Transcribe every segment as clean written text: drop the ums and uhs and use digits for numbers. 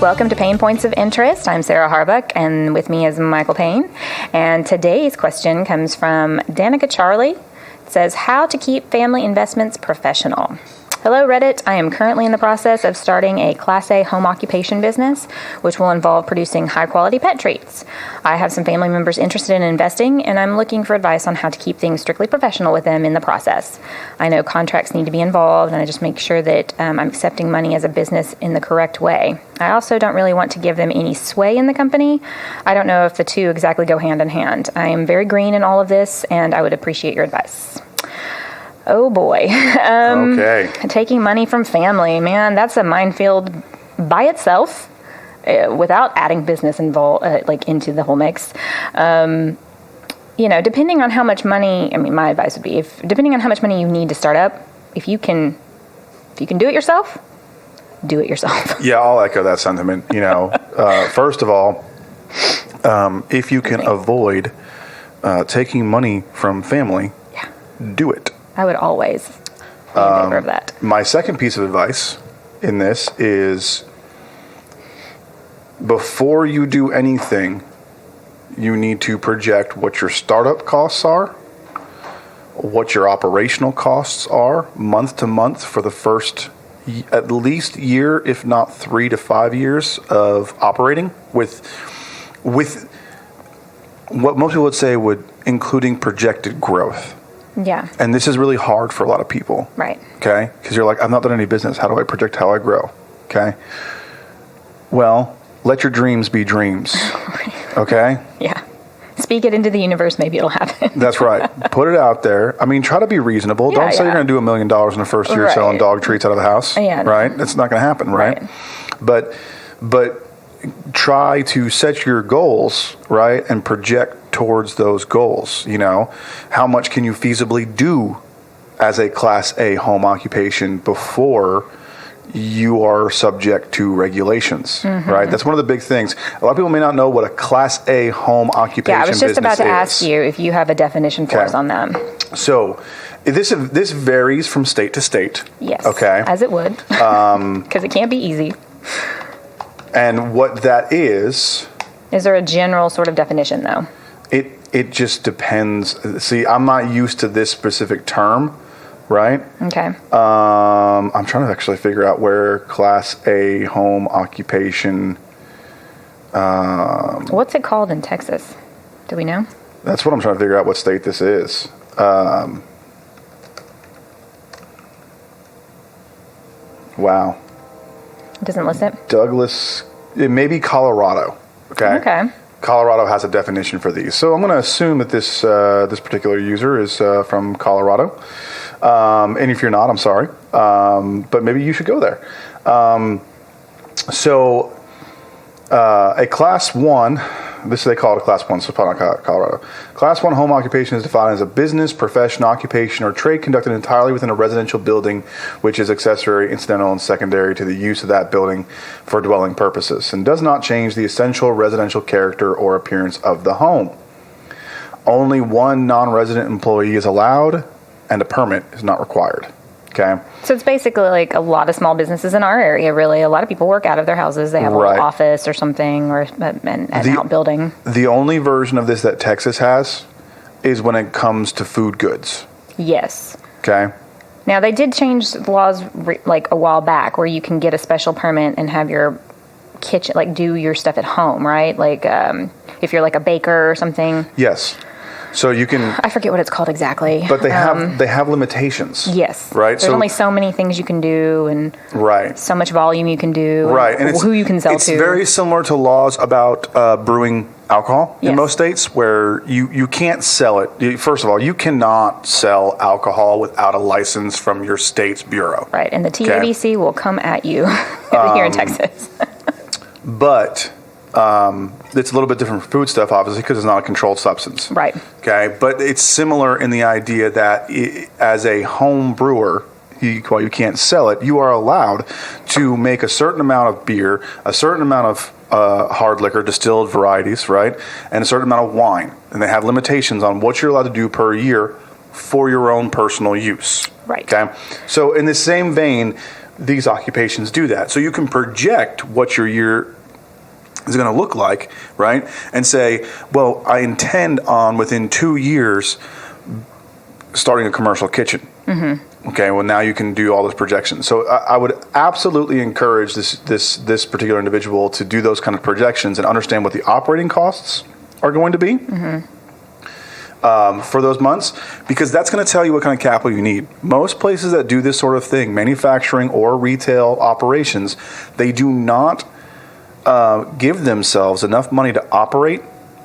Welcome to PaynePoints of Interest. I'm Sarah Harbuck, and with me is Michael Payne. And today's question comes from Danica Charlie. It says, how to keep family investments professional. Hello, Reddit. I am currently in the process of starting a Class A home occupation business, which will involve producing high-quality pet treats. I have some family members interested in investing, and I'm looking for advice on how to keep things strictly professional with them in the process. I know contracts need to be involved, and I just make sure that I'm accepting money as a business in the correct way. I also don't really want to give them any sway in the company. I don't know if the two exactly go hand in hand. I am very green in all of this, and I would appreciate your advice. Oh boy. Okay. Taking money from family, man, that's a minefield by itself, without adding business involved, into the whole mix. Depending on how much money, my advice would be, depending on how much money you need to start up, if you can do it yourself, do it yourself. Yeah, I'll echo that sentiment. First of all, if you can avoid taking money from family, do it. I would always be in favor of that. My second piece of advice in this is, before you do anything, you need to project what your startup costs are, what your operational costs are month to month for the first at least year, if not 3 to 5 years of operating with what most people would say including projected growth. Yeah. And this is really hard for a lot of people. Right. Okay? Because you're like, I've not done any business. How do I project how I grow? Okay? Well, let your dreams be dreams. Okay? Yeah. Speak it into the universe. Maybe it'll happen. That's right. Put it out there. Try to be reasonable. Don't say you're going to do $1 million in the first year selling dog treats out of the house. Yeah. Right? That's not going to happen, right? But try to set your goals, right, and project towards those goals. How much can you feasibly do as a Class A home occupation before you are subject to regulations, right? That's one of the big things. A lot of people may not know what a Class A home occupation business is. Yeah, I was just about to ask you if you have a definition for us on that. So this varies from state to state. Yes. Okay. As it would. Because it can't be easy. And what that is... Is there a general sort of definition, though? It just depends. See, I'm not used to this specific term, right? Okay. I'm trying to actually figure out where Class A home occupation... What's it called in Texas? Do we know? That's what I'm trying to figure out, what state this is. Wow. It doesn't list it? It may be Colorado. Okay. Colorado has a definition for these. So I'm going to assume that this particular user is from Colorado. And if you're not, I'm sorry. But maybe you should go there. A Class 1, they call it a Class 1, so probably not Colorado. Class 1 home occupation is defined as a business, profession, occupation, or trade conducted entirely within a residential building, which is accessory, incidental, and secondary to the use of that building for dwelling purposes, and does not change the essential residential character or appearance of the home. Only one non-resident employee is allowed, and a permit is not required. Okay. So it's basically like a lot of small businesses in our area, really. A lot of people work out of their houses. They have a little office or something, or an outbuilding. The only version of this that Texas has is when it comes to food goods. Yes. Okay. Now, they did change the laws a while back where you can get a special permit and have your kitchen, do your stuff at home, right? If you're a baker or something. Yes. So you can... I forget what it's called exactly. But they have limitations. Yes. Right? There's only so many things you can do and so much volume you can do. Right. And who you can sell to. It's very similar to laws about brewing alcohol in most states, where you can't sell it. First of all, you cannot sell alcohol without a license from your state's bureau. Right. And the TABC will come at you here in Texas. But... it's a little bit different for food stuff, obviously, because it's not a controlled substance. Right. Okay, but it's similar in the idea that as a home brewer, while you can't sell it, you are allowed to make a certain amount of beer, a certain amount of hard liquor, distilled varieties, right, and a certain amount of wine. And they have limitations on what you're allowed to do per year for your own personal use. Right. Okay. So in the same vein, these occupations do that. So you can project what your year is going to look like, right? And say, well, I intend on within 2 years starting a commercial kitchen. Okay, well, now you can do all those projections. So I would absolutely encourage this particular individual to do those kind of projections and understand what the operating costs are going to be for those months, because that's going to tell you what kind of capital you need. Most places that do this sort of thing, manufacturing or retail operations, they do not give themselves enough money to operate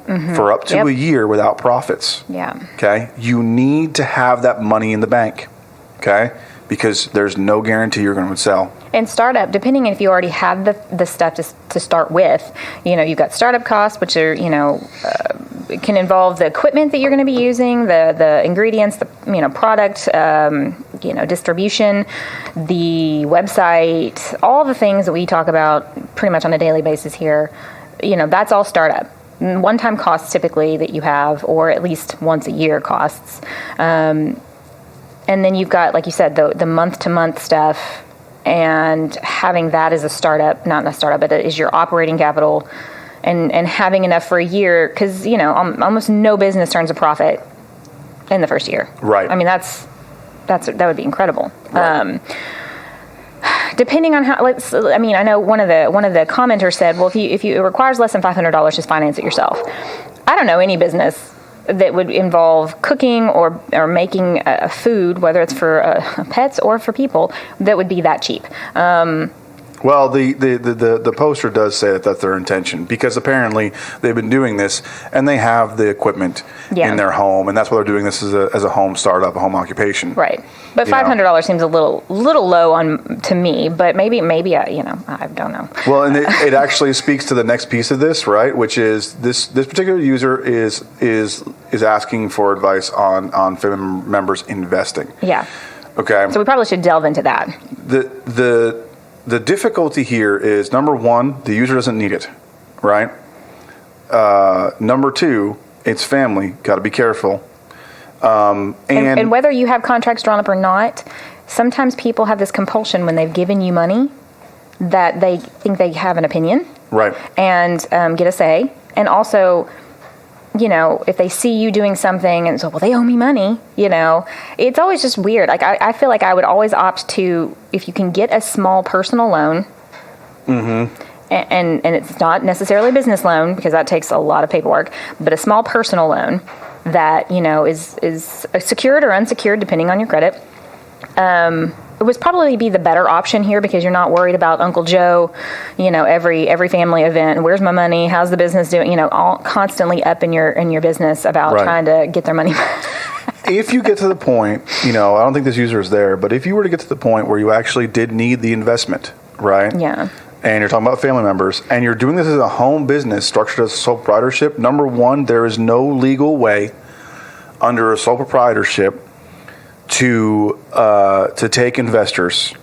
for up to a year without profits. Yeah. Okay? You need to have that money in the bank. Okay? Because there's no guarantee you're going to sell. And startup, depending if you already have the stuff to start with, you've got startup costs, which are, it can involve the equipment that you're going to be using, the ingredients, the product, distribution, the website, all the things that we talk about pretty much on a daily basis here. That's all startup. One-time costs typically that you have, or at least once a year costs. And then you've got, like you said, the month-to-month stuff, and having that as a startup, not a startup, but is your operating capital, and having enough for a year, because, almost no business turns a profit in the first year. Right. I mean, that would be incredible. Right. Depending on how, I know one of the commenters said, well, if it requires less than $500, just finance it yourself. I don't know any business that would involve cooking or making a food, whether it's for pets or for people, that would be that cheap. Well, the poster does say that that's their intention, because apparently they've been doing this and they have the equipment in their home, and that's why they're doing this as a home startup, a home occupation. Right. But $500 seems a little low to me, but maybe I don't know. Well, and it actually speaks to the next piece of this, right? Which is this particular user is asking for advice on family members investing. Yeah. Okay. So we probably should delve into that. The difficulty here is, number one, the user doesn't need it, right? Number two, it's family. Got to be careful. And whether you have contracts drawn up or not, sometimes people have this compulsion when they've given you money that they think they have an opinion. Right. And get a say. And also, if they see you doing something and so, well, they owe me money, it's always just weird. Like, I feel like I would always opt to, if you can get a small personal loan, and it's not necessarily a business loan, because that takes a lot of paperwork, but a small personal loan that, is secured or unsecured, depending on your credit, it would probably be the better option here, because you're not worried about Uncle Joe, every family event. Where's my money? How's the business doing? All constantly up in your business about trying to get their money back. If you get to the point, I don't think this user is there, but if you were to get to the point where you actually did need the investment, right? Yeah. And you're talking about family members, and you're doing this as a home business structured as a sole proprietorship, number one, there is no legal way under a sole proprietorship to take investors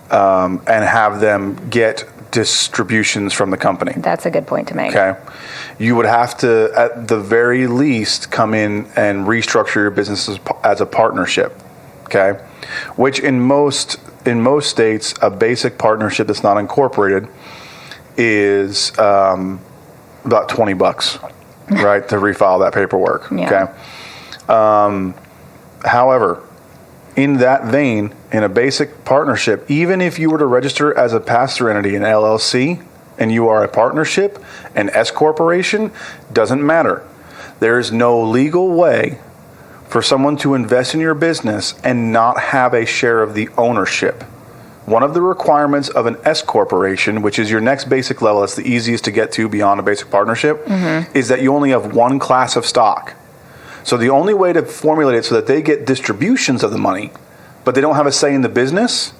and have them get distributions from the company. That's a good point to make. Okay. You would have to, at the very least, come in and restructure your business as a partnership. Okay. Which in most states, a basic partnership that's not incorporated is about $20, right, to refile that paperwork. Yeah. Okay. However, in that vein, in a basic partnership, even if you were to register as a pass-through entity, an LLC, and you are a partnership, an S corporation, doesn't matter. There is no legal way for someone to invest in your business and not have a share of the ownership. One of the requirements of an S corporation, which is your next basic level, it's the easiest to get to beyond a basic partnership, is that you only have one class of stock. So the only way to formulate it so that they get distributions of the money, but they don't have a say in the business,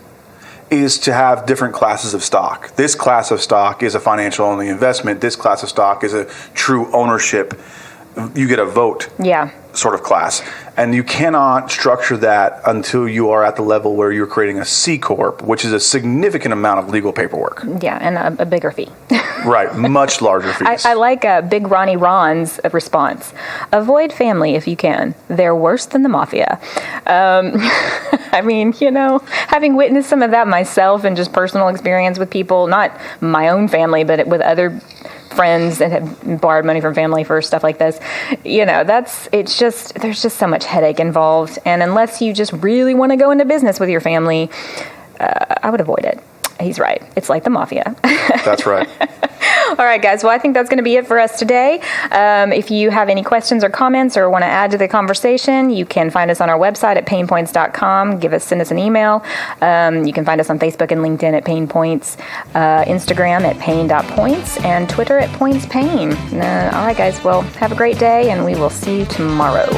is to have different classes of stock. This class of stock is a financial only investment. This class of stock is a true ownership. You get a vote sort of class. And you cannot structure that until you are at the level where you're creating a C Corp, which is a significant amount of legal paperwork. Yeah, and a bigger fee. Right, much larger fees. I like Big Ronnie Ron's response. Avoid family if you can. They're worse than the mafia. I mean, having witnessed some of that myself and just personal experience with people, not my own family, but with other friends that have borrowed money from family for stuff like this, there's just so much headache involved. And unless you just really want to go into business with your family, I would avoid it. He's right. It's like the mafia. That's right. All right, guys. Well, I think that's going to be it for us today. If you have any questions or comments or want to add to the conversation, you can find us on our website at PaynePoints.com. Send us an email. You can find us on Facebook and LinkedIn at PaynePoints, Instagram at Payne.points, and Twitter at PointsPayne. All right, guys. Well, have a great day, and we will see you tomorrow.